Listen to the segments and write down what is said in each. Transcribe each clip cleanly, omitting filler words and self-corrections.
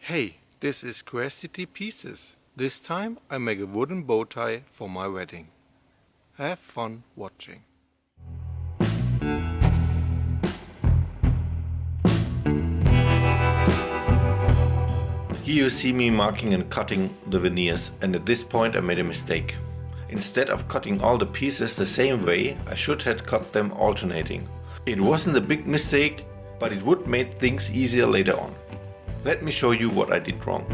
Hey, this is squarecitypieces. This time I make a wooden bow tie for my wedding. Have fun watching. Here you see me marking and cutting the veneers, and at this point I made a mistake. Instead of cutting all the pieces the same way, I should have cut them alternating. It wasn't a big mistake, but it would make things easier later on. Let me show you what I did wrong.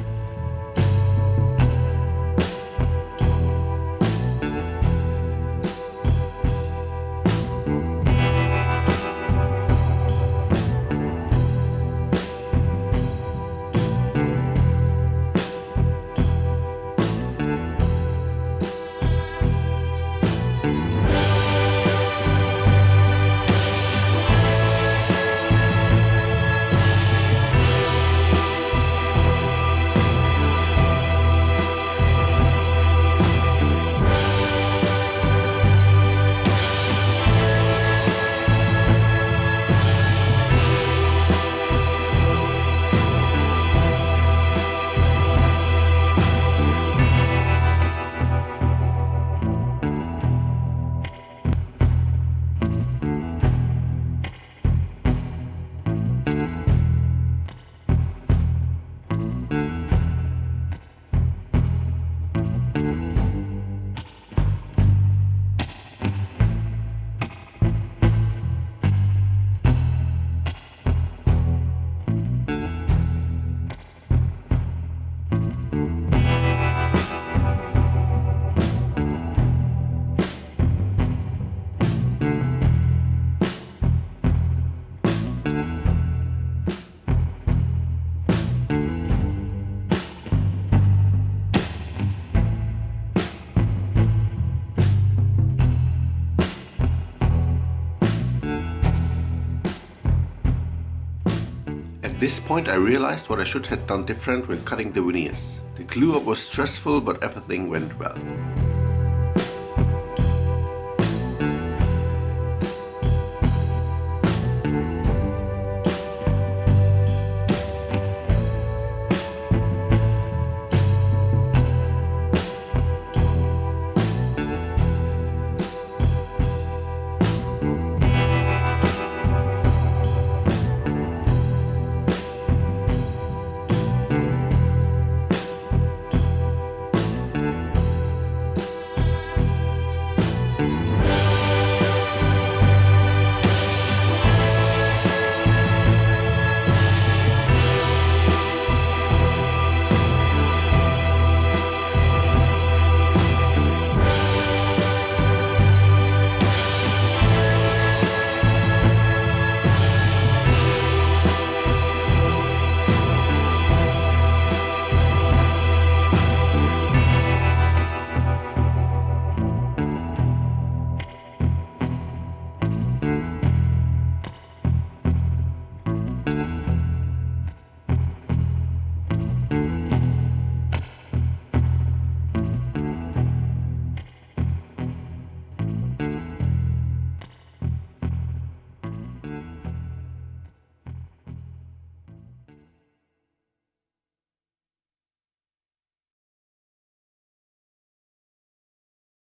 At this point I realized what I should have done different when cutting the veneers. The glue up was stressful, but everything went well.